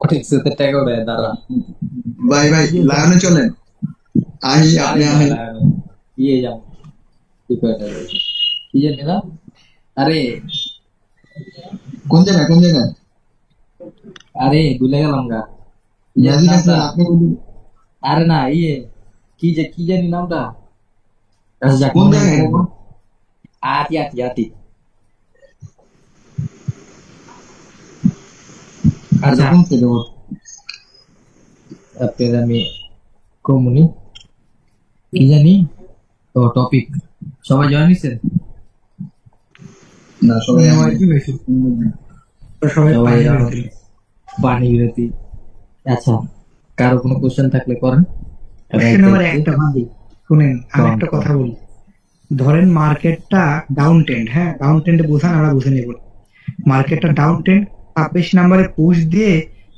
অনেক সুদের টাকা উড়ায় দাঁড়া। ভাই ভাই লাগানো চলেন, আহি আপনি আরে না আহেন। না ইয়ে যাও কি কয়টা কি জানি না। আরে কোন জায়গায় কোন জায়গায়? আরে ভুলে গেলাম গা, কি জানি ম্যাজিক নামটা। আসলেন আপনি বলুন। আরে না ইয়ে কি জানি নামটা। আচ্ছা যাক কোন মনে জায়গায় মনে গেল? আতি আতি আতি। এটা আচ্ছা কোন থেকে বল? আপনার আমি কমুনি কি জানি। ও টপিক সবাই জয়েন নিছেন? না সবাই নেওয়ার আহেন। কি হয়েছে? তো সবাই সবাই পানি এরা বের পানি বিরতি। আচ্ছা কারো কোনো কোশ্চেন থাকলে করেন। কোশ্চেন রাইট নাম্বার রাইট একটা ভাবি, শুনেন আমি কম একটা কম। কথা বলি। ধরেন মার্কেটটা ডাউন ট্রেন্ড, হ্যাঁ ডাউন ট্রেন্ডে বোঝান, আমরা বুঝে নিব। মার্কেটটা ডাউন ট্রেন্ড, 26 নম্বরে পুশ দিয়ে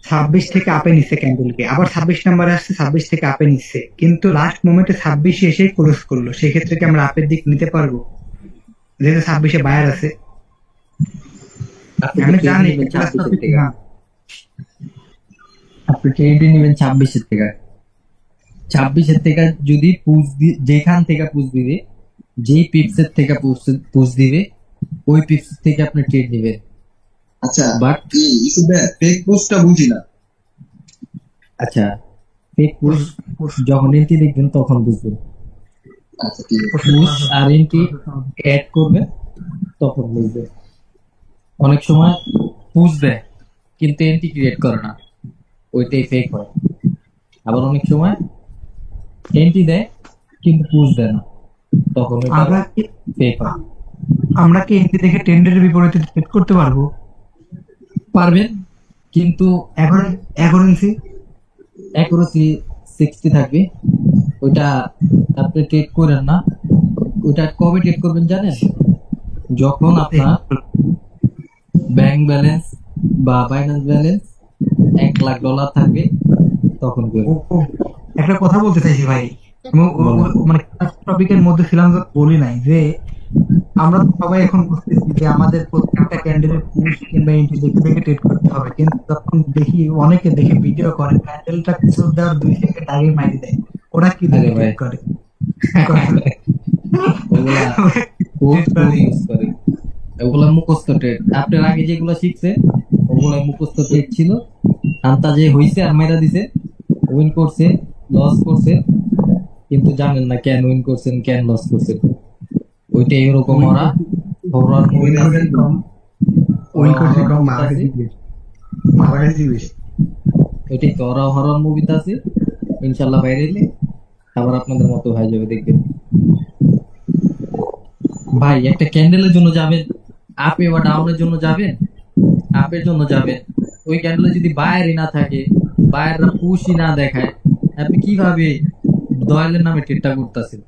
26 থেকে আপে নিচ্ছে ক্যান্ডেলকে, আবার 26 নম্বরে আসছে, 26 থেকে আপে নিচ্ছে, কিন্তু লাস্ট মোমেন্টে 26 এসে ক্লোজ করলো, সেক্ষেত্রে কি আমরা আপের দিক নিতে পারবো, যেহেতু 26 বায়ার আছে? আপনি তো আমি ট্রেড জানি নেবেন ক্লাস 26-এর টপিক থেকে, না। আপনি ট্রেড নেবেন 26-এর থেকে। 26-এর থেকে যদি যেখান থেকে পুষ দিবে, যেই পিপসের থেকে পুষ দিবে, ওই পিপস থেকে আপনি ট্রেড নেবেন। আচ্ছা, বাট ফেক পোস্টটা বুঝি না। আচ্ছা ফেক পুশ যখন এন্ট্রি দেখবেন তখন বুঝবেন। আচ্ছা ঠিক আছে। পুশ আর এন্ট্রি অ্যাড করবেন তখন বুঝবেন। অনেক সময় পুশ দেয় কিন্তু এন্ট্রি ক্রিয়েট করে না, ওইটাই ফেক হয়। আবার অনেক সময় এন্ট্রি দেয় কিন্তু পুশ দেয় না, তখন ওইটা আমরা কি ফেক হয়। আমরা কি এন্ট্রি দেখে ট্রেন্ডের বিপরীতে ট্রেড করতে পারবো? পারবেন কিন্তু এখন অ্যাকুরেন্সি অ্যাকুরেসি 60 থাকবে। ওইটা আপনি ট্রেড করেন না। ওইটা কবে ট্রেড করবেন জানেন? যখন আপনার ব্যাংক ব্যালেন্স বা বাইন্যান্স ব্যালেন্স $1,00,000 থাকবে তখন করবেন। একটা কথা বলতে চাইছি ভাই, বলেন। মানে টপিকের মধ্যে ছিলাম তো বলি নাই যে আমরা তো সবাই এখন বুঝতেছি যে আমাদের প্রত্যেকটা ক্যান্ডেলের পুশ কিংবা এন্ট্রি দেখে দেখে ট্রেড করতে হবে, কিন্তু তখন দেখি অনেকে দেখে ভিডিও করে ক্যান্ডেলটা ক্লোজ দেওয়ার 2 সেকেন্ড আগে মারি দেয়, ওরা কি আরে দেখে ভাই ট্রেড করে? ওগুলা কোড কোড ইউজ করে, ওগুলা মুখস্থ ট্রেড। আপনার আগে যেগুলো শিখছে ওগুলা মুখস্থ ট্রেড ছিল। আন্তাজে হইছে আর মেরা দিছে, উইন করছে, লস করছে, কিন্তু জানেন না কেন উইন করছেন কেন লস করছেন। ওইটাই এরকম ওরা হরর মুভি আছে। কম ওরা উইন করছে, হরর কম মুভিতে আছে। মারামারি বেশি, মারামারি বেশি। ওইটাই তো ওরা হরর মুভিতে আছে। ইনশাল্লাহ বাইরে এলে আবার আপনাদের মতো হয়ে যাবে দেখবেন। ভাই একটা ক্যান্ডেলের জন্য যাবেন আপে বা ডাউনের জন্য যাবেন, আপের জন্য যাবেন। ওই ক্যান্ডেলে যদি বায়ারই না থাকে, বায়াররা পুশই না দেখায়, আপনি কিভাবে দয়ালের নামে ট্রেডটা করতেছেন?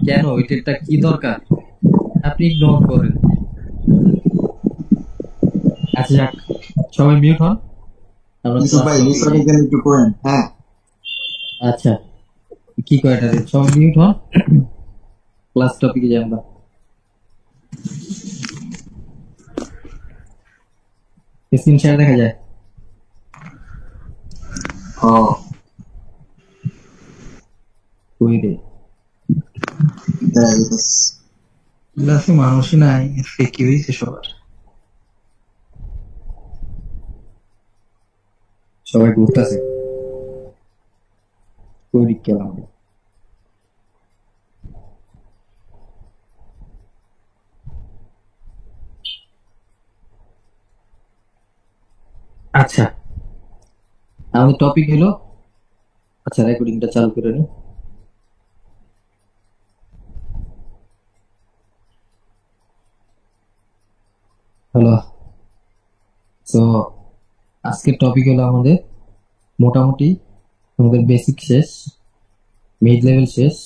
কেন ওই ট্রেডটা কি দরকার? আপনি ইগনোর করেন। আচ্ছা যাক, সবাই মিউট হন, আমরা ইউসুফ ক্লাস ভাই টপিকে রিসার্চ যাই। গেলে একটু করেন। হ্যাঁ আচ্ছা কি কয়টা রে, সবাই মিউট হন, ক্লাস টপিকে যাই আমরা। স্ক্রিন শেয়ার দেখা যায়? ও ওই রে দেখা গেছে। ক্লাসে মানুষই নাই, আজকে কি হয়েছে সবার? সবাই ঘুরতেছে ওই দিক গেলাম। আচ্ছা আমাদের টপিক হলো, আচ্ছা রেকর্ডিংটা চালু করে নি। হ্যালো। তো আজকের টপিক হলো আমাদের মোটামুটি আমাদের বেসিক শেষ, মিড লেভেল শেষ,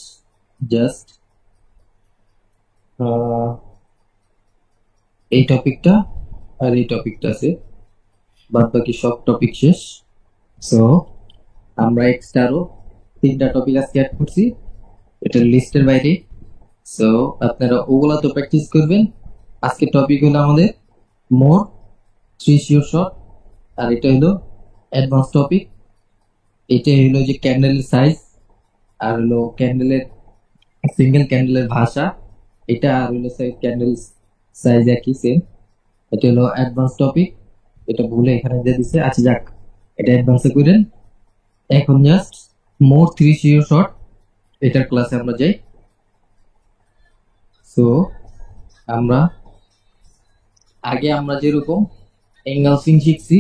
জাস্ট এই টপিকটা আর এই টপিকটা আছে, বাদ বাকি সব টপিক শেষ। সো আমরা এক্সট্রা আরো 3টা টপিক আজকে অ্যাড করছি, এটা লিস্টের বাইরে। সো আপনারা ওগুলা তো প্র্যাকটিস করবেন। আজকের টপিক হলো আমাদের মোর 3 শিওর শট, আর এটা হলো অ্যাডভান্স টপিক। এটা হলো যে ক্যান্ডেলের সাইজ, আর হলো ক্যান্ডেলের সিঙ্গেল ক্যান্ডেলের ভাষা, এটা আর হলো ক্যান্ডেল সাইজ একই সেম। এটা হলো অ্যাডভান্স টপিক, এটা ভুলে এখানে দিয়ে দিছে। আচ্ছা যাক, এটা অ্যাডভান্সে করেন। এখন জাস্ট মোর 3 সিও শর্ট এটার ক্লাসে আমরা যাই। সো আমরা আগে আমরা যেরকম এঙ্গেলসিং শিখছি,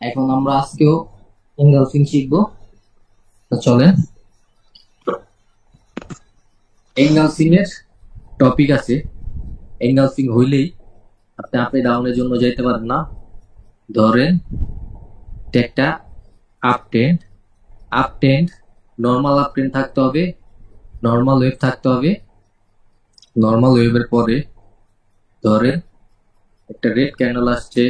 এখন আমরা আজকেও এঙ্গেলসিং শিখবো। তো চলেন, এঙ্গেলসিং এর টপিক আছে। এঙ্গেলসিং হইলেই আপনি আপনি ডাউনের জন্য যাইতে পারেন না। ধরেন একটা up tend normal up tend থাকতে হবে, নর্মাল ওয়েভ থাকতে হবে। নর্মাল ওয়েভের পরে ধরেন একটা রেড ক্যান্ডেল আসছে,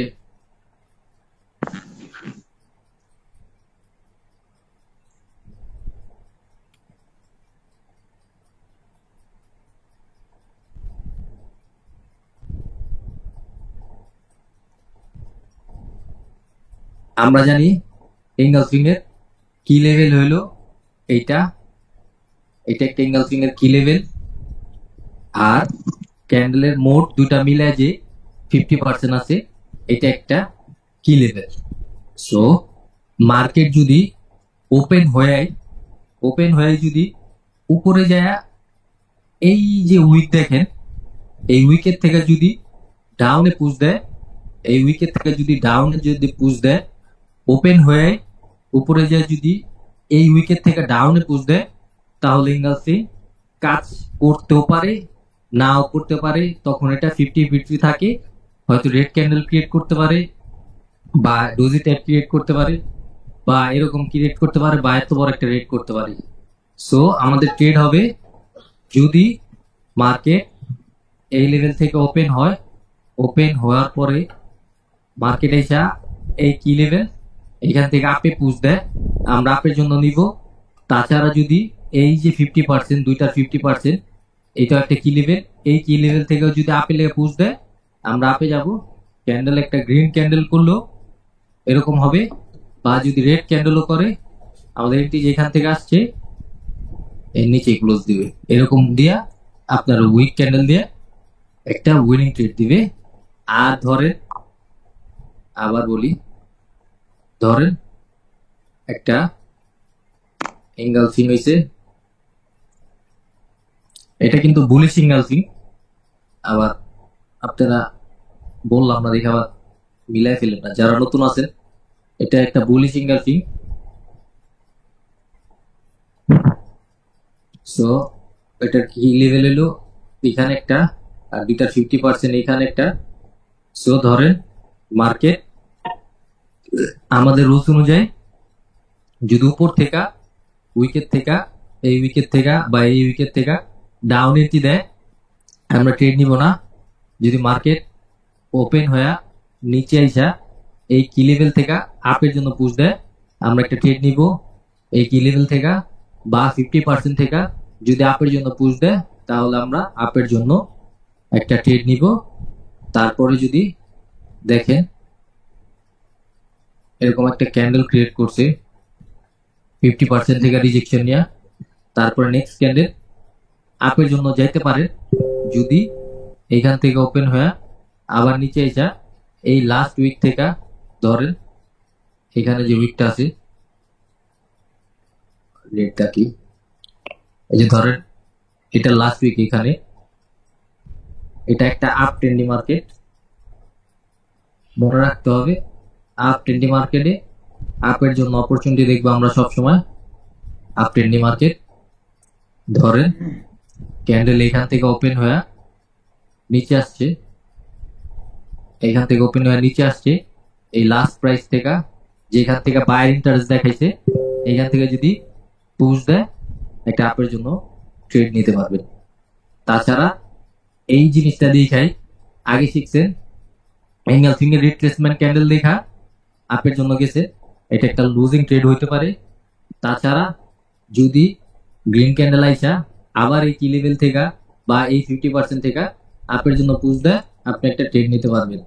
আমরা জানি এঙ্গেলসিং এর কি লেভেল হইলো এইটা, এটা একটা এঙ্গেলসিং এর কি লেভেল। আর ক্যান্ডেলের মোট দুটা মিলায় যে 50% আছে, এটা একটা কি লেভেল। সো মার্কেট যদি ওপেন হয়ে যদি উপরে যায়, এই যে উইক দেখেন, এই উইকের থেকে যদি ডাউনে পুশ দেয়, এই উইকের থেকে যদি ডাউনে যদি পুশ দেয়, ওপেন হয়ে উপরে যায় যদি এই উইকের থেকে ডাউনে পুশ দেয়, তাহলে এঙ্গেলসিং কাজ করতেও পারে, নাও করতে পারে। তখন এটা 50-50 থাকে, হয়তো রেড ক্যান্ডেল ক্রিয়েট করতে পারে, বা ডোজি টাইপ ক্রিয়েট করতে পারে, বা এরকম ক্রিয়েট করতে পারে, বা এত বড় একটা রেড করতে পারে। সো আমাদের ট্রেড হবে যদি মার্কেট এই লেভেল থেকে ওপেন হয়, ওপেন হওয়ার পরে মার্কেট এসে এই কি লেভেল এখান থেকে আপে পুশ দেয়, আমরা আপের জন্য নিব। তাছাড়া যদি এই যে 50%, দুইটার 50%, এটা একটা কি লেভেল, এই কি লেভেল থেকেও যদি আপে লেগে পুশ দেয়, আমরা আপে যাব। ক্যান্ডেল একটা গ্রিন ক্যান্ডেল করলো এরকম হবে, বা যদি রেড ক্যান্ডেলও করে, আমাদের এটি যেখান থেকে আসছে এর নিচে ক্লোজ দিবে, এরকম দিয়া আপনার উইক ক্যান্ডেল দিয়ে একটা উইনিং ট্রেড দিবে। আর ধরেন, আবার বলি, ধরেন একটা এঙ্গেলসিং হয়েছে, এটা কিন্তু বুলিশ এঙ্গেলসিং। আবার আপনারা বললাম না দেখে আবার মিলাই ফেলেন না, যারা নতুন আছেন। এটা একটা বুলিশ এঙ্গেলসিং। সো এটার কি লেভেল এলো, এখানে একটা, আর দুইটার 50% এখানে একটা। সো ধরেন মার্কেট আমাদের রুলস অনুযায়ী যদি উপর থেকে উইকেট থেকে, এই উইকেট থেকে বা এই উইকেট থেকে ডাউন এন্ট্রি দেয়, আমরা ট্রেড নিব না। যদি মার্কেট ওপেন হয়ে নিচে আইসা এই কি লেভেল থেকে আপের জন্য পুশ দেয়, আমরা একটা ট্রেড নিব এই কি লেভেল থেকে, বা 50% থেকে যদি আপের জন্য পুশ দেয়, তাহলে আমরা আপের জন্য একটা ট্রেড নিব। তারপরে যদি দেখেন এরকম একটা ক্যান্ডেল ক্রিয়েট করছে 50% থেকে রিজেকশন নিয়ে, তারপরে নেক্সট ক্যান্ডেল আপের জন্য যাইতে পারে যদি এখান থেকে ওপেন হয়ে আবার নিচে এসা এই লাস্ট উইক থেকে, ধরেন এখানে যে উইকটা আছে রেটটা কি, এই যে ধরেন এটা লাস্ট উইক, এখানে এটা একটা আপ ট্রেন্ডি মার্কেট, মনে রাখতে হবে আপ ট্রেন্ডি মার্কেটে আপের জন্য অপরচুনিটি দেখবো আমরা সব সময়। আপ ট্রেন্ডি মার্কেট, ধরেন ক্যান্ডেল এখান থেকে ওপেন হয়ে নিচে আসছে, এখান থেকে ওপেন হয়ে নিচে আসছে এই লাস্ট প্রাইস থেকে, যেখান থেকে বায়ার ইন্টারেস্ট দেখাইছে, এখান থেকে যদি পুশ দেয়, একটা আপের জন্য ট্রেড নিতে পারবেন। তাছাড়া এই জিনিসটা দেখাই আগে শিখছেন, এঙ্গেলসিং এর রিট্রেসমেন্ট ক্যান্ডেল দেখা আপের জন্য গেছে, এটা একটা লুজিং ট্রেড হইতে পারে। তাছাড়া যদি গ্রিন ক্যান্ডেল আইসা আবার এই কি লেভেল থেকে বা এই 50% থেকে আপের জন্য পুশ দেয়, আপনি একটা ট্রেড নিতে পারবেন।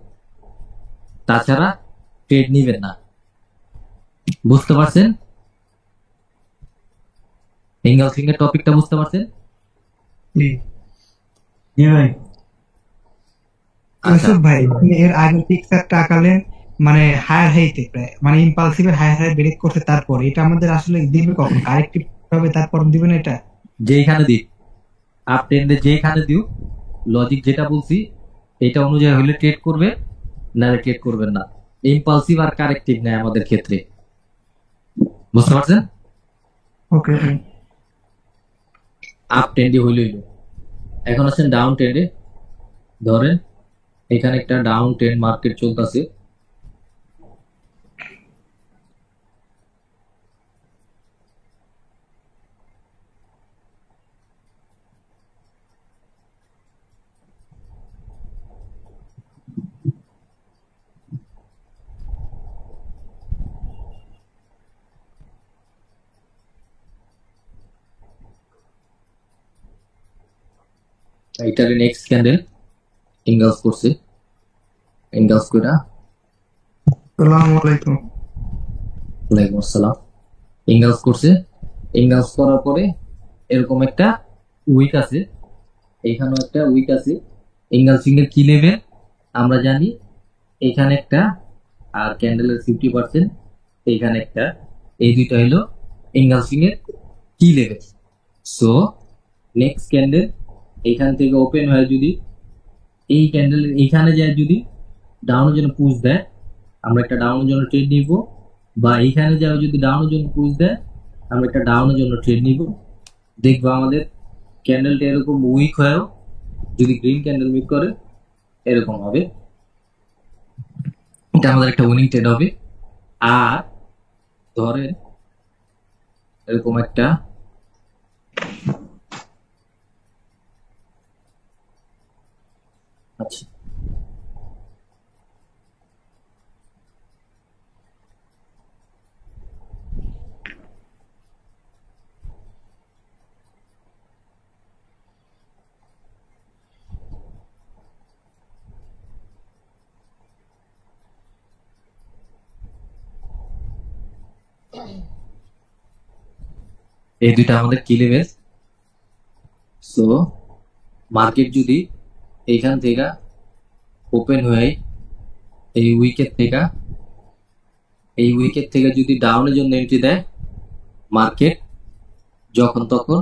তাছাড়া ট্রেড নিবেন না। বুঝতে পারছেন? এঙ্গেলফিং এর টপিকটা বুঝতে পারছেন? জি ভাই। আচ্ছা, ইউসুফ ভাই, আপনি এর আগে পিকচারটা আঁকালেন মানে হায়ার হাইতে, প্রায় মানে ইম্পালসিভের হায়ার হাই ব্রেক করছে, তারপর এটা আমাদের আসলে দিবে কখন? কারেক্টিভ হবে তারপর দিবেন এটা? যেইখানে দিক আপ ট্রেন্ডে যেখানে দিও, লজিক যেটা বলছি এটা অনুযায়ী হলে ট্রেড করবে, না ট্রেড করবেন না। ইম্পালসিভ আর কারেক্টিভ নেই আমাদের ক্ষেত্রে, বুঝতে পারছেন? ওকে। আপ ট্রেন্ডে হইল। এখন আছেন ডাউন ট্রেন্ডে। ধরেন এখানে একটা ডাউন ট্রেন্ড মার্কেট চলতেছে, এটার নেক্সট ক্যান্ডেল ইনগালস করছে, ইনগালস কইরা আসসালামু আলাইকুম। ওয়ালাইকুম আসসালাম, ইনগালস করছে। ইনগালস করার পরে এরকম একটা উইক আছে, এখানেও একটা উইক আছে। ইনগালসিং এর কি লেভেল আমরা জানি, এখানে একটা আর ক্যান্ডেলের 50%, এখানে একটা, এই দুইটা হলো ইনগালসিং এর কি লেভেল। সো নেক্সট ক্যান্ডেল এইখান থেকে ওপেন হয় যদি, এই ক্যান্ডেলের এইখানে যায় যদি ডাউনের জন্য পুশ দেয়, আমরা একটা ডাউনের জন্য ট্রেড নিব, বা এইখানে যাও যদি ডাউনের জন্য পুশ দেয়, আমরা একটা ডাউনের জন্য ট্রেড নিব। দেখবো আমাদের ক্যান্ডেলটা এরকম উইক হয়েও যদি গ্রিন ক্যান্ডেল মেক করে এরকম হবে, এটা আমাদের একটা উইনিং ট্রেড হবে। আর ধরেন এরকম একটা আচ্ছা, এই দুইটা আমাদের কি লেভেল। সো মার্কেট যদি এইখান থেকে ওপেন হয়ে এই উইকেট থেকে যদি ডাউনের জন্য এন্ট্রি দেয় মার্কেট, যখন তখন,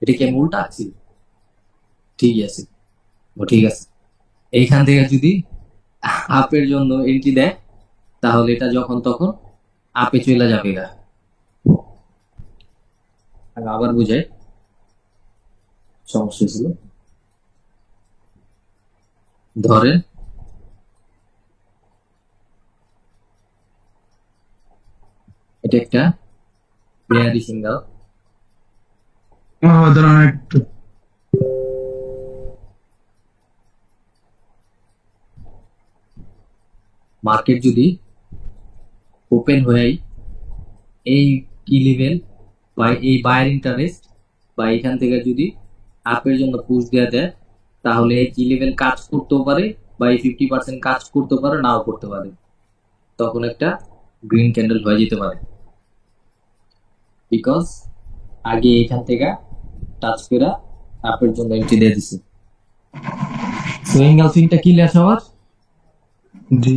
এটা কি আমি উল্টা আছি? ঠিক আছে, ও ঠিক আছে। এইখান থেকে যদি আপের জন্য এন্ট্রি দেয় তাহলে এটা যখন তখন আপে চলে যাবে গা। আমি আবার বুঝাই, সমস্যা ছিল। ধরেন এটা একটা বেয়ারি সিঙ্গেল, দাঁড়ান একটু। মার্কেট যদি ওপেন হয়ে এই কি লেভেল বা এই বায়ার ইন্টারেস্ট বা এখান থেকে যদি আপের জন্য পুশ দেওয়া দেয়, তাহলে এই কি লেভেল কাজ করতেও পারে বা এই 50% কাজ করতে পারে, নাও করতে পারে, তখন একটা গ্রিন ক্যান্ডেল হয়ে যেতে পারে, বিকজ আগে এখান থেকে টাচ করে আপের জন্য এন্ট্রি দিয়ে দিছে। সো এঙ্গেলফিংটা ক্লিয়ার সবার? জি,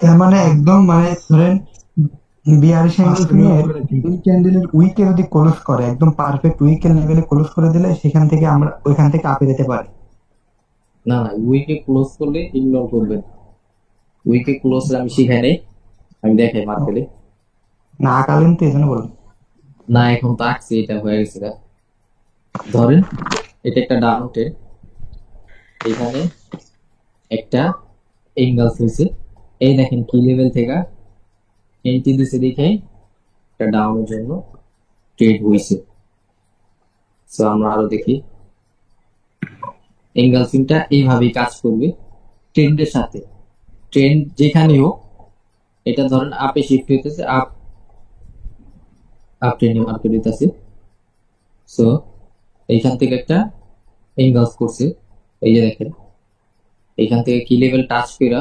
তার মানে একদম মানে ধরেন বিয়ারিশ অ্যাঙ্গেল নিয়ে এই ক্যান্ডেলের উইকে যদি ক্লোজ করে, একদম পারফেক্ট উইকের লেভেলে ক্লোজ করে দিলে সেখান থেকে আমরা ওইখান থেকে আপে যেতে পারি। না না, উইকে ক্লোজ করলে ইগনোর করবেন। উইকে ক্লোজ আমি শিখাই নাই, আমি দেখাই মার্কেটে। না আঁকালেন তো এই জন্য বললাম। না এখন তো আঁকছি, এটা হয়ে গেছে গা। ধরেন এটা একটা ডাউন ট্রেন্ড, এখানে একটা এঙ্গেলস হয়েছে, এই দেখেন কি লেভেল থেকে এন্ট্রি দিছে দেখে একটা ডাউনের জন্য ট্রেড হয়েছে। সো আমরা আরো দেখি, এঙ্গেলসিংটা এইভাবেই কাজ করবে ট্রেন্ডের সাথে। ট্রেন্ড যেখানেই হোক, এটা ধরেন আপে শিফট হইতেছে, আপ আপ ট্রেন্ডে মার্কেট হইতেছে। সো এইখান থেকে একটা এঙ্গেলস করছে, এই যে দেখেন এইখান থেকে কি লেভেল টাচ কইরা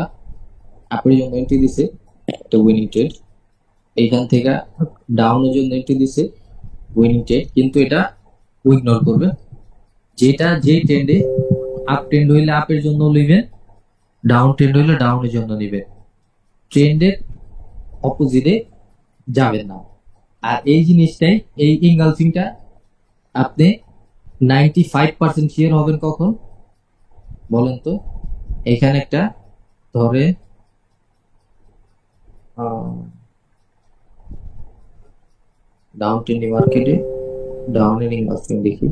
আপের জন্য এন্ট্রি দিছে, একটা উইনিং ট্রেড। এইখান থেকে ডাউনের জন্য এন্ট্রি দিছে উইনিং ট্রেড, কিন্তু এটা ইগনোর করবে। যেটা যে ট্রেন্ডে আপ ট্রেন্ড হইলে আপের জন্য নেবেন, ডাউন ট্রেন্ড হইলে ডাউনের জন্য নেবেন, ট্রেন্ডের অপোজিটে যাবেন না। আর এই জিনিসটাই, এই ইনগালফিংটা আপনি 95% শিওর হবেন কখন বলেন তো? এখানে একটা ধরে ডাউন ট্রেন্ডিং মার্কেটে ডাউন এর ইনগালফিং দেখি।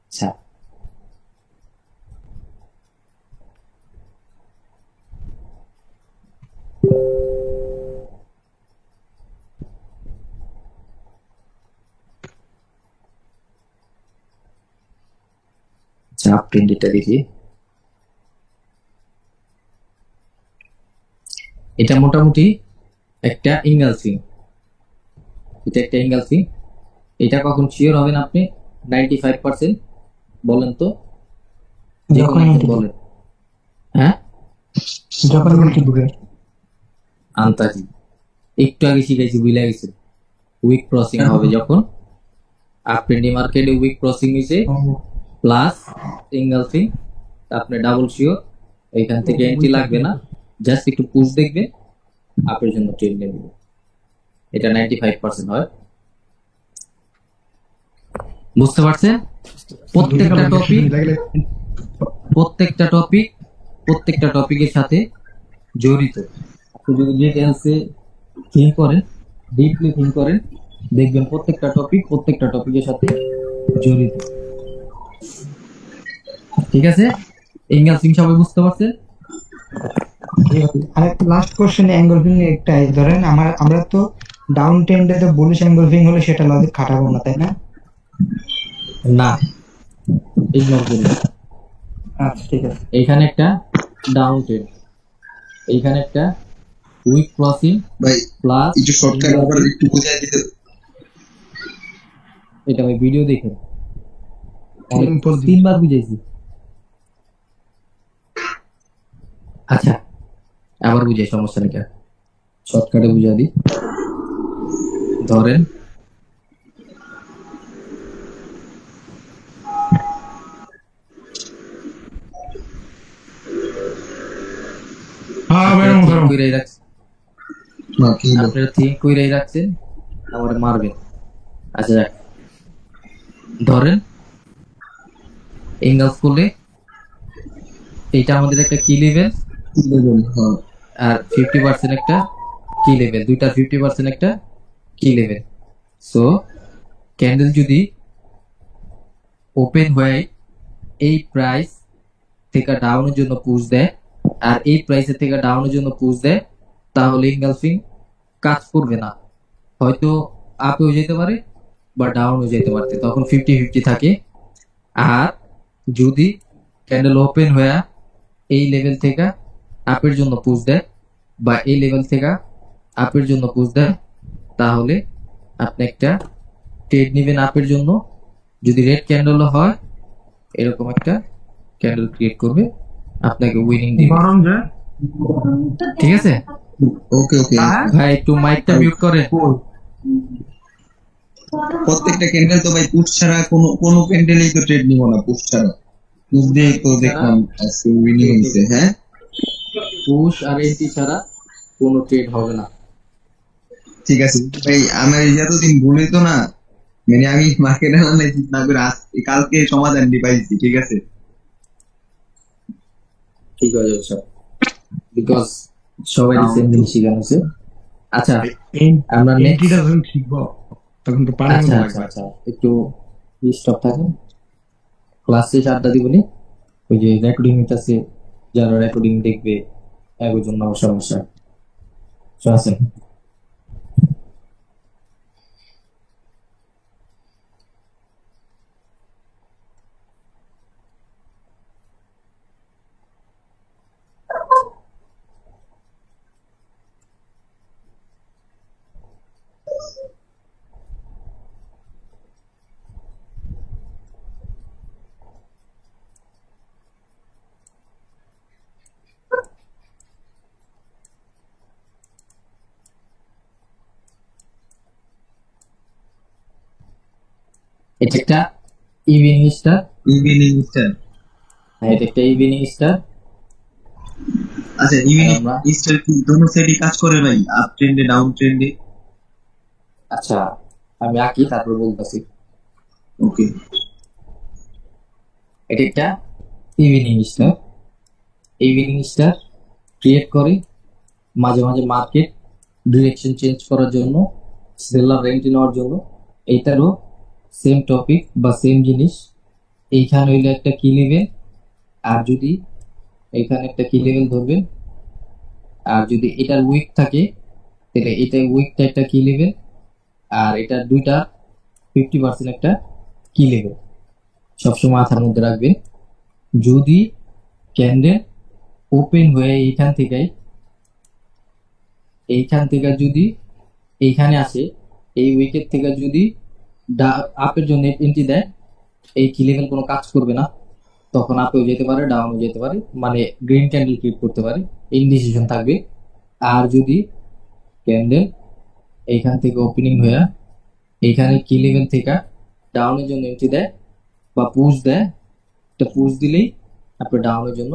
আচ্ছা, আপ ট্রেন্ডটা দেখি। এটা মোটামুটি একটা ইনগালফিং, এটা একটা ইনগালফিং। এটা কখন শিওর হবেন আপনি 95%? বলেন তো, যে যখন কোনো একজন entry বলেন। হ্যাঁ, যখন এন্ট্রি ঢুকে আন্তাজি একটু আগে শিখাইছি, বুঝলে গেছে। উইক ক্রসিং হবে যখন আপ ট্রেন্ডিং মার্কেটে উইক ক্রসিং হয়েছে প্লাস ইনগালফিং, আপনি ডাবল শিওর এখান থেকে এন্ট্রি লাগবে না, জাস্ট একটু পুশ দেখবেন, আপের জন্য ট্রেড নেবে। এটা 95% হয়। বুঝতে পারছেন? প্রত্যেকটা টপিকের সাথে জড়িত। আপনি যদি ডিটেলসে থিঙ্ক করেন, ডিপলি থিঙ্ক করেন, দেখবেন প্রত্যেকটা টপিকের সাথে জড়িত। ঠিক আছে, ইংলিশ সবাই বুঝতে পারছেন? আর একটা লাস্ট কোশ্চেন এঙ্গলফিং একটাই, ধরেন আমরা তো ডাউন ট্রেন্ডে তো বুলিশ এঙ্গলফিং হলে সেটা লজিক খাটাবো না, তাই না? না, ইগনোর করুন। আচ্ছা ঠিক আছে। এইখানে একটা ডাউন ট্রেন্ড, এইখানে একটা উইক ক্রসিং ভাই প্লাস একটু শর্টকাট আবার একটু বুঝাই দিতে। এটা ভাই ভিডিও দেখেন, Simple. 3 বার বুঝাইছি। আচ্ছা, আবার বুঝাই, সমস্যা নেই, শর্টকাটে বুঝা দিই। ধরেন আপনারা think কইরাই রাখছেন, না কি হলো? আপনারা think কইরাই রাখছেন আমার মারবেন। আচ্ছা যাক, ধরেন এঙ্গেলস করলে এইটা আমাদের একটা কি লেভেল, হ্যাঁ আর 50% একটা কি লেভেল, দুইটা 50% একটা কি লেভেল। সো ক্যান্ডেল যদি ওপেন হয়ে এই প্রাইস থেকে ডাউনের জন্য পুশ দেয় আর এই প্রাইসের থেকে ডাউনের জন্য পুশ দেয়, তাহলে ইনগালফিং কাজ করবে না, হয়তো আপেও যেতে পারে বা ডাউনও যেতে পারতে, তখন 50-50 থাকে। আর যদি ক্যান্ডেল ওপেন হয়ে এই লেভেল থেকে আপের জন্য পুশ দেয় বা এই লেভেল থেকে আপের জন্য পুশ দেয়, তাহলে আপনি একটা ট্রেড নেবেন আপের জন্য। যদি রেড ক্যান্ডেল হয়, এরকম একটা ক্যান্ডেল ক্রিয়েট করবে, আপনাকে উইনিং দিবে। ঠিক আছে ওকে ওকে। ভাই, একটু মাইকটা মিউট করেন। প্রত্যেকটা ক্যান্ডেল তো ভাই পুশ ছাড়া কোনো ক্যান্ডেলই তো ট্রেড নিব না পুশ ছাড়া। পুশ দিয়ে তো দেখলাম আজকে উইনিং হয়েছে। হ্যাঁ পুশ আর এন্ট্রি ছাড়া কোনো ট্রেড হবে না। ঠিক আছে ভাই, আমার এতদিন ভুলে তো না, মানে আমি মার্কেট অ্যানালাইসিস না করে কালকে সমাধান পাইছি। ঠিক আছে ঠিক হয়ে যাবে সব, বিকজ সবাই সেম জিনিস শিখানো হয়েছে। আচ্ছা, আমরা নেক্সট, তখন তো আচ্ছা আচ্ছা আচ্ছা, একটু স্টপ থাকেন, ক্লাস শেষে আড্ডা দিবনি। ওই যে রেকর্ডিং আছে, যারা রেকর্ডিং দেখবে এর জন্য সমস্যা আছে। এটা একটা ইভিনিং স্টার। Evening star. হ্যাঁ, এটা একটা ইভিনিং স্টার। আচ্ছা, ইভিনিং আমরা স্টার কি দোনো সাইডে কাজ করে ভাই, আপ ট্রেন্ডে ডাউন ট্রেন্ডে? আচ্ছা আমি আঁকি তারপর বলতেছি। ওকে। এটা একটা evening star. Evening star create করে মাঝে মাঝে মার্কেট ডিরেকশন চেঞ্জ করার জন্য, সেলার রেন্ট নেওয়ার জন্য। এইটারও সেম টপিক বা সেম জিনিস। এইখানে হইলো একটা কি লেভেল, আর যদি এইখানে একটা কি লেভেল ধরবেন, আর যদি এটার উইক থাকে তাহলে এটা উইকটা একটা কি লেভেল, আর এটা দুইটা 50% একটা কি লেভেল। সবসময় মাথার মধ্যে রাখবেন। যদি ক্যান্ডেল ওপেন হয়ে এইখান থেকে যদি এইখানে আসে, এই উইকেট থেকে যদি আপের জন্য এন্ট্রি দেয়, এই কি লেভেল কোনো কাজ করবে না। তখন আপেও যেতে পারে, ডাউনও যেতে পারে, মানে গ্রিন ক্যান্ডেল ক্রিয়েট করতে পারে, ইনডিসিশন থাকবে। আর যদি ক্যান্ডেল এইখান থেকে ওপেনিং হয়ে এইখানে কি লেভেল থেকে ডাউনের জন্য এন্ট্রি দেয় বা পুশ দেয়, একটা পুশ দিলেই আপনি ডাউনের জন্য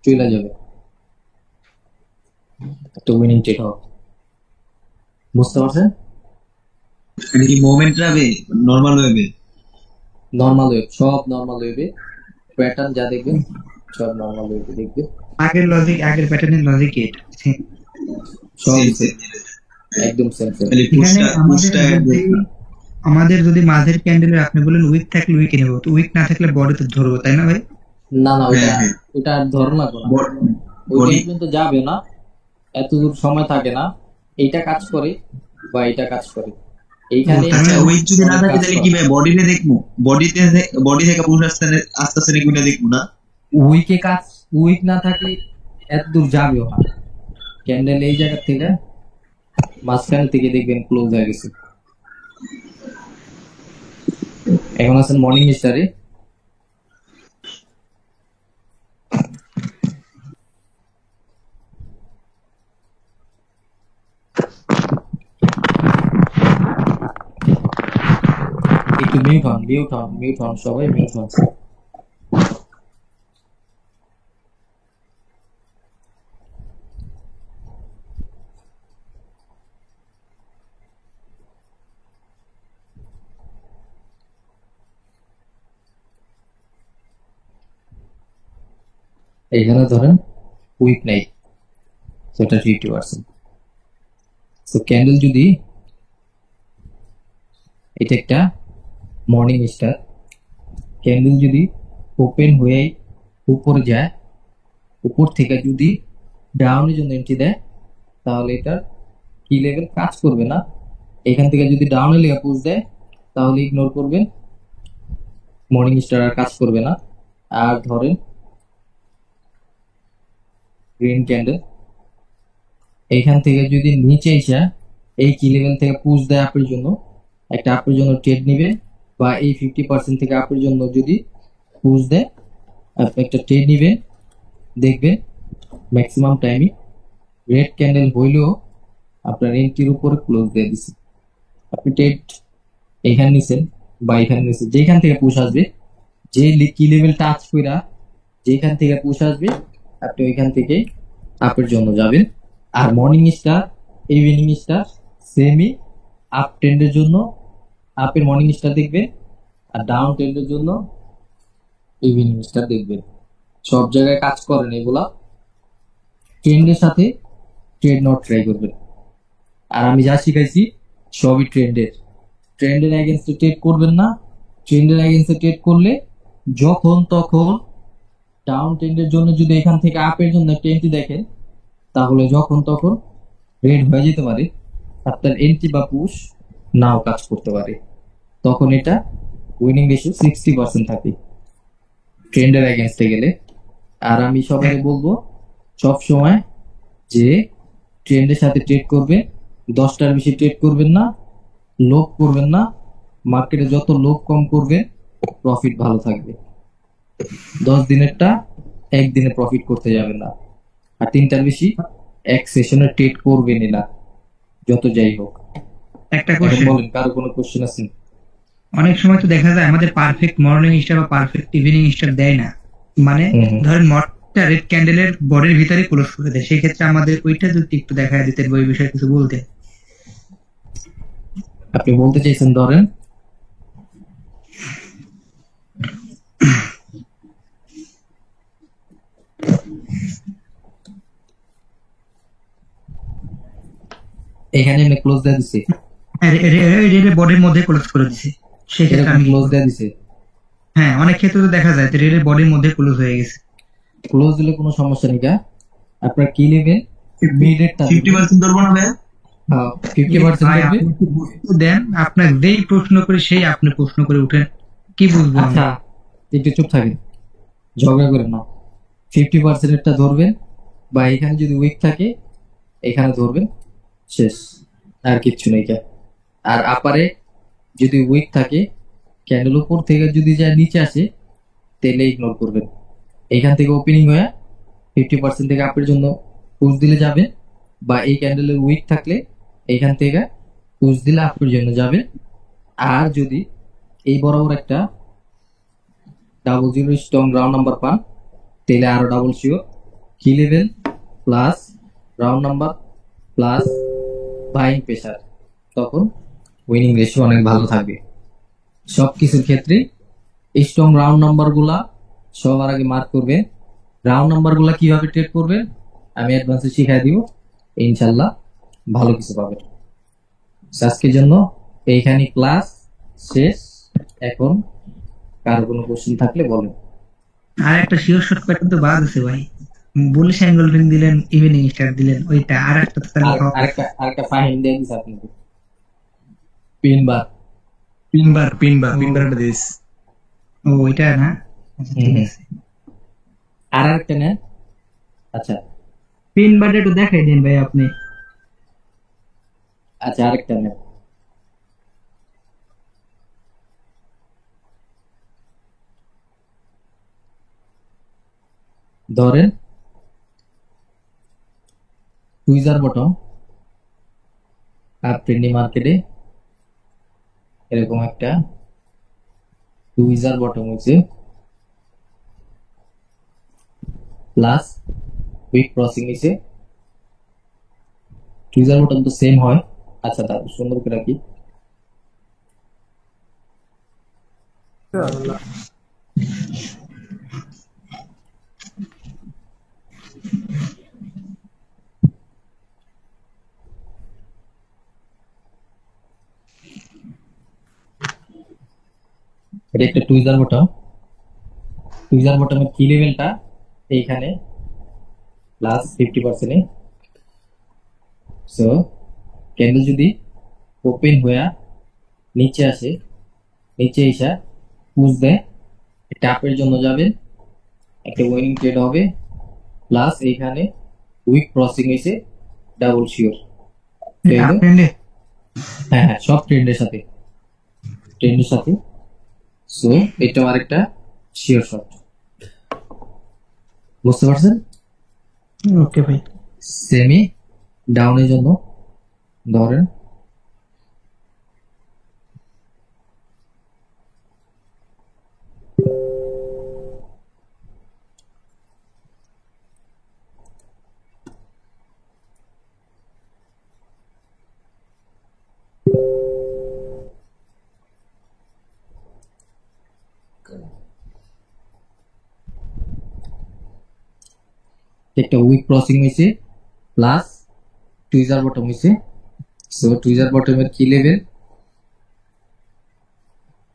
চলে যাবে, একটা উইনিং ট্রেড হবে। বুঝতে পারছেন? এটা কি মোমেন্ট যাবে নরমাল ওয়েবে? নর্মাল ওয়েভ, সব নর্মাল ওয়েভে প্যাটার্ন যা দেখবেন সব নর্মাল ওয়েভে দেখবেন। আগের লজিক, আগের প্যাটার্নের লজিক এটা same। সব সেম সেম। একদম সেম সেম। তাহলে এখানে পুশটা আমাদের যদি মাঝের ক্যান্ডেলের আপনি বলেন উইক থাকলে উইকে নেবো, তো উইক না থাকলে বডিতে ধরবো, তাই না ভাই? না না, ওইটা হ্যাঁ হ্যাঁ ওইটা আর ধরো না কোনো, ওই বডি। টাইম তো যাবে না, এত দূর সময় থাকে না। এইটা কাজ করে বা এটা কাজ করে, এইখানে আচ্ছা, উইক যদি না থাকে কাজ তাহলে করে। কি ভাই বডিতে দেখবো? বডি থেকে পুশ আসতে আস্তে আস্তে রেগুলা দেখবো না? উইকে কাজ, উইক না থাকলে এত দূর যাবেও না। ক্যান্ডেল এই জায়গা থেকে মাঝখান থেকে দেখবেন ক্লোজ হয়ে গেছে। এখন আছেন মর্নিং স্টারে। একটু মিউট হন সবাই, মিউট হন। এইখানে ধরেন উইক নাই, সেটা 50%। তো ক্যান্ডেল যদি এটা একটা মর্নিং স্টার, ক্যান্ডেল যদি ওপেন হয়ে উপরে যায়, উপর থেকে যদি ডাউনের জন্য এন্ট্রি দেয়, তাহলে এটার কি লেভেল কাজ করবে না। এখান থেকে যদি ডাউনের লেগে পুশ দেয় তাহলে ইগনোর করবেন, মর্নিং স্টার আর কাজ করবে না। আর ধরেন গ্রিন ক্যান্ডেল এইখান থেকে যদি নিচে এসে এই কি লেভেল থেকে পুশ দেয় আপের জন্য, একটা আপের জন্য ট্রেড নিবে, বা এই 50% থেকে আপের জন্য যদি পুশ দেয় আপনি একটা ট্রেড নিবেন। দেখবেন ম্যাক্সিমাম টাইমই রেড ক্যান্ডেল হইলেও আপনার এন্ট্রির উপরে ক্লোজ দিয়ে দিচ্ছে। আপনি ট্রেড এইখানে নিছেন বা এখানে নিছেন, যেখান থেকে পুশ আসবে, যে কি লেভেল টাচ কইরা যেখান থেকে পুশ আসবে আপনি ওইখান থেকে আপের জন্য যাবেন। আর মর্নিং স্টার, ইভিনিং স্টার সেমই, আপ ট্রেন্ডের জন্য আপের মর্নিং স্টার দেখবেন, আর ডাউন ট্রেন্ডের জন্য ইভিনিং স্টার দেখবেন। সব জায়গায় কাজ করেন এগুলা। ট্রেন্ডের সাথে ট্রেড নট ট্রাই করবেন। আর আমি যা শিখাইছি সবই ট্রেন্ডের এগেনস্টে ট্রেড করবেন না। ট্রেন্ডের এগেনস্টে ট্রেড করলে যখন তখন ডাউন ট্রেন্ডের জন্য যদি এখান থেকে আপের জন্য একটা এন্ট্রি দেখেন, তাহলে যখন তখন রেড হয়ে যেতে পারে, আপনার এন্ট্রি বা পুশ নাও কাজ করতে পারে। তখন এটা উইনিং রেশিও 60% থাকে ট্রেন্ডের এগেনস্টে গেলে। আর আমি সবাইকে বলবো সব সময় যে ট্রেন্ডের সাথে ট্রেড করবেন, 10টার বেশি ট্রেড করবেন না, লোভ করবেন না। মার্কেটে যত লোভ কম করবেন প্রফিট ভালো থাকবে। 10 দিনেরটা একদিনে প্রফিট করতে যাবেন না। আর 3টার বেশি এক সেশনে ট্রেড করবেনই না, যত যাই হোক। একটা এখন কোশ্চেন, বলেন, কারো কোনো কোশ্চেন আছে? অনেক সময় তো দেখা যায় আমাদের পারফেক্ট মর্নিং স্টার বা পারফেক্ট ইভিনিং স্টার দেয় না, মানে হুম। ধরেন মর্নিংটা রেড ক্যান্ডেলের বডির ভিতরে ক্লোজ করে দেয়, সেই ক্ষেত্রে আমাদের ওইটা যদি একটু দেখা দিতেন ওই বিষয়ে কিছু বলতেন। আপনি বলতে চাইছেন ধরেন এখানে এমনি ক্লোজ দিয়ে দিছে, রেডের বডির মধ্যে ক্লোজ করে দিছে, সেই ক্ষেত্রে এরকম আমি কি ক্লোজ করব? দিয়ে দিছে। হ্যাঁ, অনেক ক্ষেত্রে তো দেখা যায় রেডের বডির মধ্যে ক্লোজ হয়ে গেছে। ক্লোজ দিলে কোনো সমস্যা নেই গা। আপনার কি নেবেন, মিডেরটা 50% ধরবো না ভাইয়া? 50% ভাই, ধরবে। আপনি কি বুঝতে দেন, আপনার যেই প্রশ্ন করে সেই আপনি প্রশ্ন করে উঠেন, কি বুঝবো আচ্ছা আমরা? একটু চুপ থাকেন, ঝগড়া করেন না। 50%টা ধরবেন, বা এখানে যদি উইক থাকে এখানে ধরবেন, শেষ, আর কিচ্ছু নেই কা। আর আপারে যদি উইক থাকে, ক্যান্ডেল উপর থেকে যদি যায় নিচে আসে, তাহলে ইগনোর করবেন। এইখান থেকে ওপেনিং হয়ে 50% থেকে আপের জন্য পুশ দিলে যাবে, বা এই ক্যান্ডেলের উইক থাকলে এইখান থেকে পুশ দিলে আপের জন্য যাবে। আর যদি এই বরাবর একটা 00 স্ট্রং রাউন্ড নাম্বার পান, তাহলে আরো ডাবল শিওর কি level plus round number plus buying pressure, তখন উইনিং রেশিও অনেক ভালো থাকবে। সব কিছুর ক্ষেত্রে স্ট্রং রাউন্ড নাম্বার গুলা সবার আগে মার্ক করবেন। রাউন্ড নাম্বার গুলা কিভাবে ট্রেড করবেন আমি অ্যাডভান্সে শিখাই দিব, ইনশাল্লাহ ভালো কিছু পাবেন। আজকের জন্য এইখানে ক্লাস শেষ। এখন কারো কোনো কোশ্চেন থাকলে বলেন। আর একটা শিওর শর্ট প্যাটার্ন তো বাদ আছে ভাই, বুলিশ অ্যাঙ্গেল রিং দিলেন, ইভিনিং স্টার দিলেন, ওইটা আর একটা তো তাহলে হবে। আরেকটা ফাইন দিয়ে দিছে আপনাকে, পিন বার। পিনবারটা দিস। ও ওইটা না, আচ্ছা ঠিক হুম। আছে। আর আরেকটা নেন। আচ্ছা পিন বারটা একটু দেখাই দিন ভাই আপনি। আচ্ছা আরেকটা নেন। ধরেন টুইজার বটম আর ট্রেন্ডি মার্কেটে এরকম একটা টুইজার বটম হয়েছে, প্লাস উইক ক্রসিং হয়েছে। টুইজার বটম তো সেম হয়। আচ্ছা তারপর সুন্দর করে রাখি। এটা একটা টুইজার বটম। টুইজার বটমের কি লেভেলটা এইখানে প্লাস 50%। সো ক্যান্ডেল যদি ওপেন হয়ে নিচে আসে, নিচে এসে পুশ দেয়, এটা আপের জন্য যাবে, একটা উইনিং ট্রেড হবে, প্লাস এইখানে উইক ক্রসিং হয়েছে, ডাবল শিওর। আপনি হ্যাঁ হ্যাঁ, সব ট্রেন্ডের সাথে। সো এটাও আরেকটা শিওর শট। বুঝতে পারছেন? ওকে ভাই। সেমি ডাউনের জন্য ধরেন একটা উইক ক্রসিং হয়েছে, প্লাস টুইজার বটম হয়েছে। সো টুইজার বটমের কি লেভেল,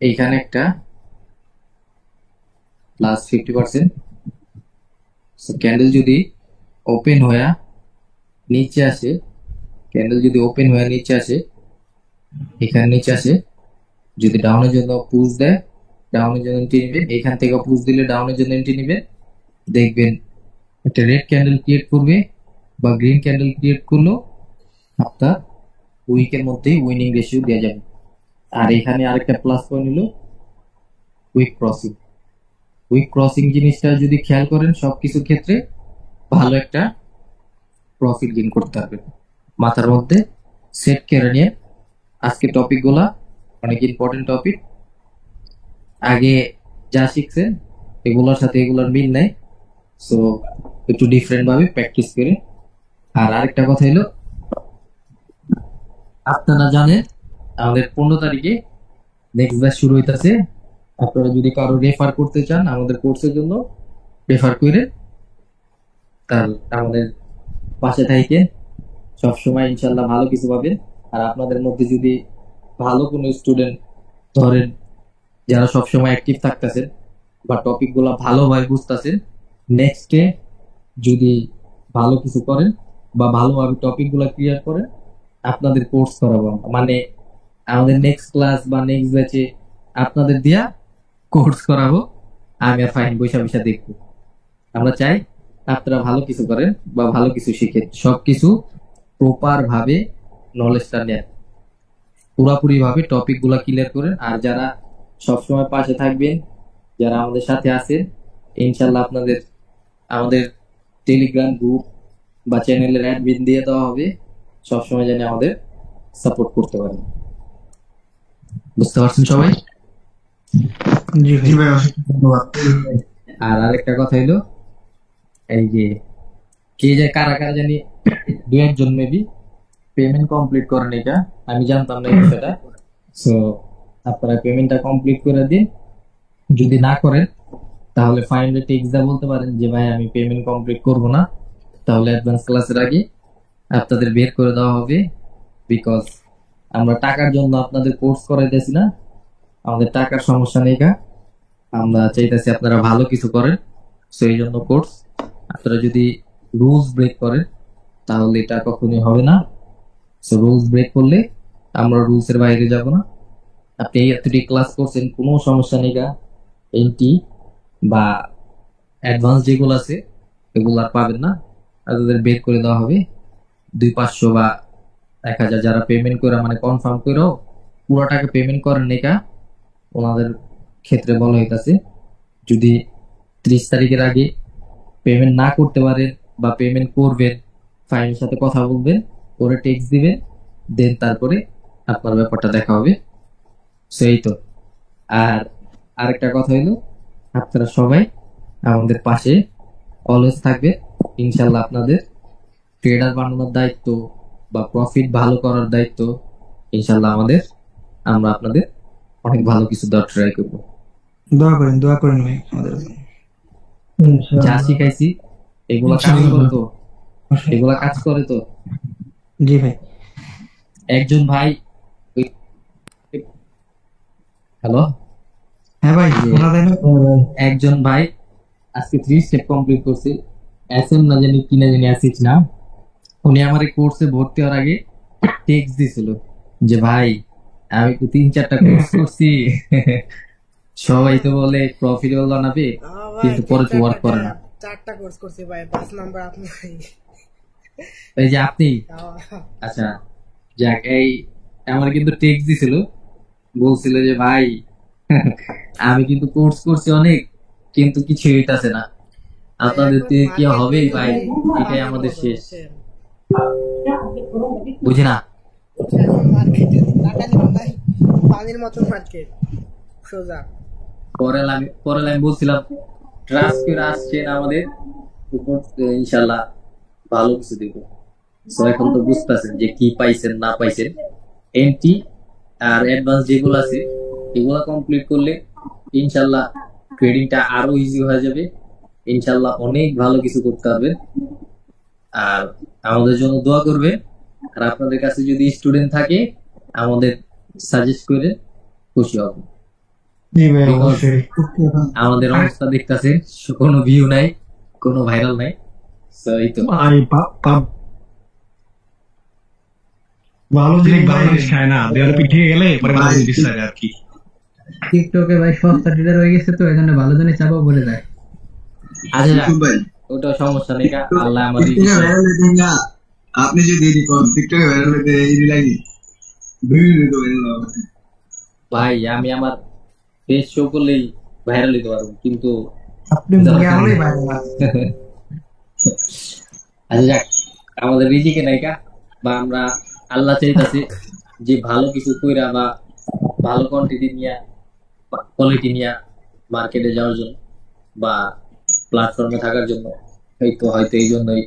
এইখানে একটা প্লাস 50%। সো ক্যান্ডেল যদি ওপেন হয়ে নিচে আসে, ক্যান্ডেল যদি ওপেন হয়ে নিচে আসে, এখানে নিচে আসে, যদি ডাউনের জন্য পুশ দেয়, ডাউনের জন্য এন্ট্রি নিবে, এখান থেকে পুশ দিলে ডাউনের জন্য এন্ট্রি নিবে, দেখবেন একটা রেড ক্যান্ডেল ক্রিয়েট করবে বা গ্রিন ক্যান্ডেল ক্রিয়েট করলো, আপনার উইকের মধ্যেই উইনিং রেশিও দেওয়া যাবে। আর এখানে আরেকটা প্লাস পয়েন্ট হলো উইক ক্রসিং। উইক ক্রসিং জিনিসটা যদি খেয়াল করেন সবকিছুর ক্ষেত্রে ভালো একটা প্রফিট গেইন করতে পারবেন। মাথার মধ্যে সেট করে নিয়ে আজকে টপিকগুলা অনেক ইম্পর্টেন্ট টপিক, আগে যা শিখছেন এগুলোর সাথে এগুলোর মিল নাই, সো একটু ডিফারেন্ট ভাবে প্র্যাকটিস করে। আর আরেকটা কথা হলো, আপনারা জানেন আমাদের 15 তারিখে নেক্সট ব্যাচ শুরু হইতাছে। আপনারা যদি কারো রেফার করতে চান আমাদের কোর্সের জন্য, রেফার করে তার আমাদের পাশে থাইকে সবসময় ইনশাল্লাহ ভালো কিছু পাবেন। আর আপনাদের মধ্যে যদি ভালো কোনো স্টুডেন্ট ধরেন যারা সবসময় অ্যাক্টিভ থাকতেছেন বা টপিক গুলা ভালোভাবে বুঝতেছেন, নেক্সট ডে যদি ভালো কিছু করেন বা ভালোভাবে টপিক গুলা ক্লিয়ার করেন, আপনাদের কোর্স করাবো আমরা। মানে আমাদের নেক্সট ক্লাস বা নেক্সট ব্যাচে আপনাদের দিয়া কোর্স করাবো, আমি আর ফাইন বৈশা বৈশা দেখবো। আমরা চাই আপনারা ভালো কিছু করেন বা ভালো কিছু শিখেন, সবকিছু প্রপার ভাবে নলেজটা নেন, পুরাপুরি ভাবে টপিক গুলা ক্লিয়ার করেন। আর যারা সবসময় পাশে থাকবেন, যারা আমাদের সাথে আছেন, ইনশাল্লাহ আপনাদের আমাদের টেলিগ্রাম গ্রুপ বা চ্যানেলের অ্যাডমিন দিয়ে দেওয়া হবে, সবসময় যেন আমাদের সাপোর্ট করতে পারেন। বুঝতে পারছেন সবাই? জি ভাই। জি ভাই, অসংখ্য ধন্যবাদ। আর আরেকটা কথা হলো, এই যে কে যে কারা কারা জানি দু একজন মেবি পেমেন্ট কমপ্লিট করেন, এটা আমি জানতাম না এই বিষয়টা। সো আপনারা পেমেন্টটা কমপ্লিট করে দিন। যদি না করেন তাহলে ফাইনালি টেক্সট দা বলতে পারেন যে ভাই আমি পেমেন্ট কমপ্লিট করব না, তাহলে অ্যাডভান্স ক্লাসের আগে আপনাদের বের করে দেওয়া হবে। বিকজ আমরা টাকার জন্য আপনাদের কোর্স করাইতেছি না, আমাদের টাকার সমস্যা নেই, আমরা চাইতেছি আপনারা ভালো কিছু করেন, সেই জন্য কোর্স। আপনারা যদি রুলস ব্রেক করেন তাহলে এটা কখনোই হবে না। সো রুলস ব্রেক করলে আমরা রুলস এর বাইরে যাব না। আপনি এই এতটি ক্লাস করছেন, কোনো সমস্যা নেই, এনটি বা অ্যাডভান্স যেগুলো আছে এগুলো আর পাবেন না, তাদের বের করে দেওয়া হবে। 200-500 বা 1000 যারা পেমেন্ট করে মানে কনফার্ম করেও পুরো টাকা পেমেন্ট করেন না, ওনাদের ক্ষেত্রে বলা হইতাছে যদি 30 তারিখের আগে পেমেন্ট না করতে পারেন বা পেমেন্ট করবেন, ফাইনের সাথে কথা বলবেন, করে টেক্সট দিবেন, দেন তারপরে আপনার ব্যাপারটা দেখা হবে। সেই তো। আর আরেকটা কথা হইলো, আপনারা সবাই আমাদের পাশে অলওয়েজ থাকবে। ইনশাল্লাহ আপনাদের ট্রেডার বানানোর দায়িত্ব বা প্রফিট ভালো করার দায়িত্ব ইনশাল্লাহ আমাদের। আমরা আপনাদের অনেক ভালো কিছু দেওয়ার ট্রাই করবো। দোয়া করেন ভাই আমাদের জন্য। যা শিখাইছি এগুলা কাজ করে তো, এগুলা কাজ করে তো। জি ভাই। একজন ভাই, হ্যালো, হ্যাঁ ভাই, শোনা যায় না? একজন ভাই আজকে 3 স্টেপ কমপ্লিট করছে, এসএম না জানি কি না জানি আসিস না, উনি আমার এই কোর্সে ভর্তি হওয়ার আগে টেক্সট দিছিল যে ভাই আমি তো 3-4টা কোর্স করছি, সবাই তো বলে প্রফিটেবল বানাবে কিন্তু পরে তো ওয়ার্ক করে না। 4টা কোর্স করছি ভাই, 5 নাম্বার আপনি। এই যে আপনি, আচ্ছা যাক, এই আমার কিন্তু টেক্সট দিছিল, বলছিল যে ভাই আমি কিন্তু কোর্স করছি অনেক কিন্তু কিছু হইতাছে না, আপনাদের দিয়ে কি হবে ভাই, এটাই আমাদের শেষ। বুঝি না, মার্কেটে টাকা নেব ভাই, পানির মতো মার্কেট সোজা। পরে আমি বলছিলাম ট্রাস্ট করে আসছেন আমাদের উপর, ইনশাল্লাহ ভালো কিছু দিব। সো এখন তো বুঝতেছেন যে কি পাইছেন না পাইছেন। এনটি আর অ্যাডভান্স যেগুলো আছে এগুলো কমপ্লিট করলে ইনশাল্লাহ ট্রেডিংটা আরো ইজি হয়ে যাবে, ইনশাল্লাহ অনেক ভালো কিছু করতে হবে। আর আমাদের জন্য দোয়া করবে। আর আপনাদের কাছে যদি স্টুডেন্ট থাকে আমাদের সাজেস্ট করে খুশি হবে। জি ভাই, অবশ্যই। আমাদের অবস্থা দেখতেছেন, কোনো ভিউ নাই, কোনো ভাইরাল নাই। So, এই তো ভালো জিনিস খায় না, দেওয়ালে পিঠে গেলে পরে ভালো জিনিস চায় আর কি। টিকটকে ভাই সস্তা ট্রেডার হয়ে গেছে, তো এখানে ভালো জিনিস চাপা বলে যায়। আচ্ছা ইউটিউব ভাই, ওটা সমস্যা নেই, আল্লাহ আমাদের টিকটকে ভাইরাল হইতে না, আপনি যদি এডি করেন টিকটকে ভাইরাল হইতে এডি লাগি 2 মিনিট ভাইরাল হবে। ভাই আমি আমার ফেস শো করলেই ভাইরাল হইতে পারবো, কিন্তু আপনি মুখে আনলেই ভাই। আচ্ছা যাক, আমাদের রিজিকে নাইকা বা আমরা আল্লাহ চাইতাছি যে ভালো কিছু কইরা বা ভালো কোয়ান্টিটি নিয়ে কোয়ালিটি নিয়ে মার্কেটে যাওয়ার জন্য বা প্ল্যাটফর্মে থাকার জন্য হয়তো এই জন্যই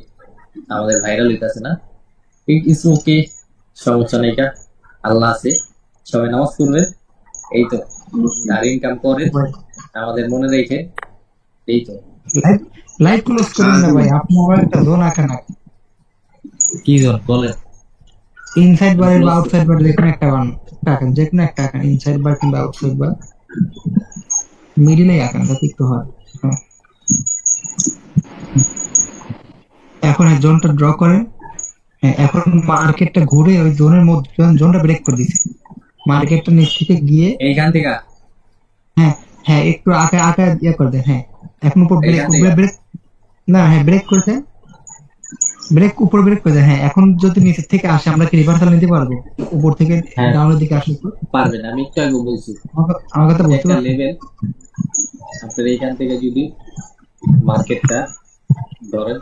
আমাদের ভাইরাল হইতেছে না। ইটস ওকে, সমস্যা নেই, আল্লাহ আছে, সবাই নামাজ পড়বেন, এই তো আর ইনকাম করেন, আমাদের মনে রেখে এই তো। লাইভ ক্লোজ করেন না ভাই, আপনি আমার একটা জোন আঁকা না, কি জন বলেন? ইনসাইড বার বা আউটসাইড বার যেকোনো একটা বানান, আঁকেন, যেকোনো একটা আঁকেন, ইনসাইড বার কিংবা আউটসাইড বার, মিডিলে আঁকেন, যাতে একটু হয়। হ্যাঁ। এখন এই জোনটা ড্র করেন। হ্যাঁ, এখন মার্কেটটা ঘুরে ওই জোনের মধ্যে জোনটা ব্রেক করে দিছে, মার্কেটটা নিচ থেকে গিয়ে এইখান থেকে হ্যাঁ হ্যাঁ একটু আঁকা আঁকা ইয়ে করে দেন। হ্যাঁ, এখন উপর ব্রেক এইখান থেকে? ব্রেক না, হ্যাঁ ব্রেক করে দেন, ব্রেক উপর ব্রেক করে দেন। হ্যাঁ, এখন যদি নিচের থেকে আসে আমরা কি রিভার্সাল নিতে পারবো? উপর থেকে হ্যাঁ। ডাউনের দিকে আসলে তো পারবেন, আমি একটু আগে বলছি আমার কথা বলতে একটা পারবেন? লেভেল আপনার এইখান থেকে যদি মার্কেটটা ধরেন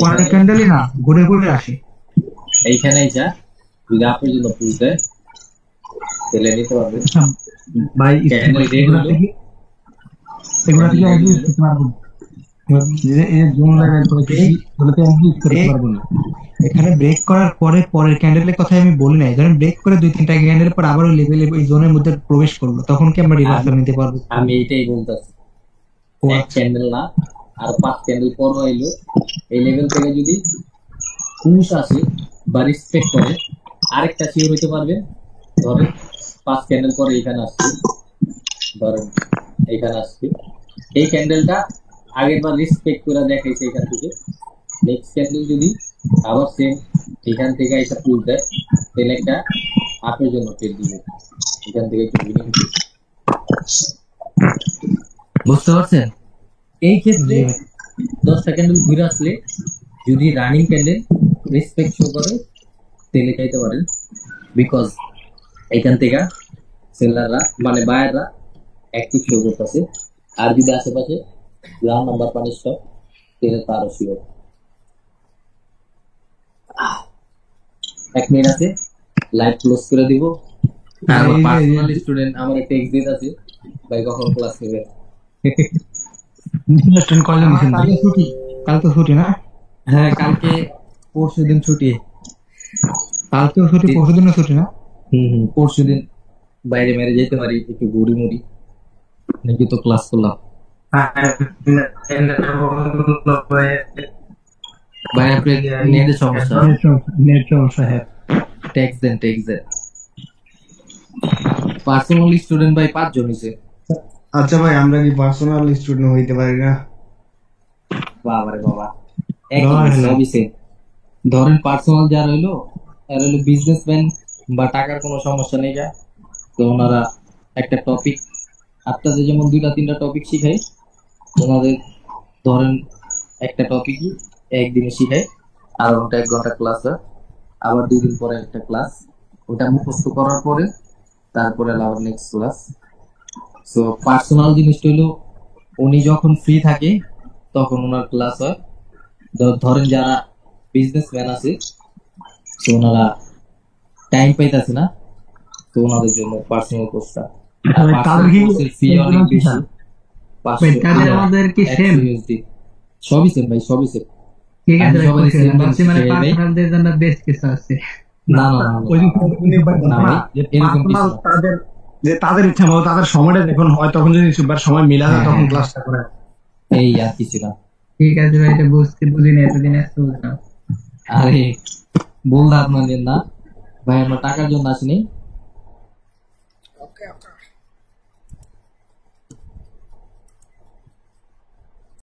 পরের ক্যান্ডেলই না, ঘুরে ঘুরে আসে। এইখানে যা যদি আপনার জন্য পুষ দেয় তাহলে নিতে পারবেন। ভাই Candle red এগুলা হলো। থেকে একই করতে পারবো না। এই জোন লেভেল করে এগুলোতে একই করতে পারবো না। এখানে ব্রেক করার পরে পরের ক্যান্ডেলের কথা আমি বলি নাই, ধরেন ব্রেক করে 2-3টা ক্যান্ডেল পর আবার ওই লেভেলে ওই জোনের মধ্যে প্রবেশ করলো, তখন কি আমরা রিভার্সাল নিতে পারবো? আমি এটাই বলতেছি, ও এক আচ্ছা। ক্যান্ডেল না আর 5 ক্যান্ডেল পর হইলো এই লেভেল থেকে যদি পুশ আসে বা রেসপেক্ট করে আরেকটা শিওর হইতে পারবে। ধরেন 5 ক্যান্ডেল পরে এখানে আসছে, ধরেন এখানে আসছে, এই ক্যান্ডেলটা আগের বার রেসপেক্ট করে দেখাইছে এখান থেকে, নেক্সট ক্যান্ডেল যদি আবার সেম এখান থেকে এসে পুশ দেয় তাহলে একটা আপনার জন্য ট্রেড দিবে, এখান থেকে একটু উইনিং। বুঝতে পারছেন? এই ক্ষেত্রে 10টা ক্যান্ডেল ঘুরে আসলে যদি রানিং ক্যান্ডেল রেসপেক্ট শো করে তেলে খাইতে পারেন, বিকজ এখান থেকে সেলাররা মানে বায়াররা অ্যাক্টিভ শো করতেছে। আর যদি আশেপাশে গ্রাউন্ড নাম্বার পানি স্টক তেলে তারও শিওর। 1 মিনিট আছে, লাইভ ক্লোজ করে দিব। আমার পার্সোনাল স্টুডেন্ট আমার একটা এক্সিট আছে, ভাই কখন ক্লাস নেবে? কালকে ছুটি, কাল তো ছুটি না? হ্যাঁ, কালকে পরশু দিন ছুটি। কালকেও ছুটি, পরশুদিনও ছুটি না? পরশু দিন বাইরে মেরে যেতে পারি, একটু ঘুরি মুড়ি, নাকি তো ক্লাস করলাম। ভাই আপনার নেটের সমস্যা, নেট সমস্যা। হ্যাঁ, ট্যাক্স দেন। পার্সোনাল স্টুডেন্ট ভাই 5 জন হইছে। আচ্ছা ভাই, আমরা কি পার্সোনাল স্টুডেন্ট হইতে পারি না? বাবারে বাবা, সবই same। ধরেন পার্সোনাল যারা হইলো এরা হইলো বিজনেসম্যান বা টাকার কোনো সমস্যা নেই যা, তো ওনারা একটা টপিক আপনাদের যেমন 2-3টা টপিক শিখাই, ওনাদের ধরেন একটা টপিকই একদিনে শিখাই, আর ওটা 1 ঘন্টা ক্লাস হয়, আবার 2 দিন পরে একটা ক্লাস, ওটা মুখস্থ করার পরে তারপরে আবার নেক্সট ক্লাস। সো পার্সোনাল জিনিসটা হলো উনি যখন ফ্রি থাকে তখন ওনার ক্লাস হয়। ধরেন যারা বিজনেসম্যান আছে তো ওনারা টাইম পাইতেছে না, তো ওনাদের জন্য পার্সোনাল কোর্সটা ফি অনেক বেশি, 500 তাদের আমাদের কি সেম? সবই সেম ভাই, সবই সেম। ঠিক আছে আমি ভাই, সবারই same ভাবছি মানে জিনিস শিখাই ভাই। পার্সোনালদের জন্য বেস্ট কিছু আছে। না না না, না ভাই, এরকম কিছু না। তাদের যে তাদের ইচ্ছা মতো তাদের সময়টা যখন হয় তখন যদি সময় মিলা যায় তখন ক্লাসটা করে। এই আর কিছু না। ঠিক আছে ভাই, এটা বুঝি না, এতদিন আসতে বুঝলাম। আরে বলতে আপনাদের না ভাই, আমরা টাকার জন্য আসিনি। ওকে ওকে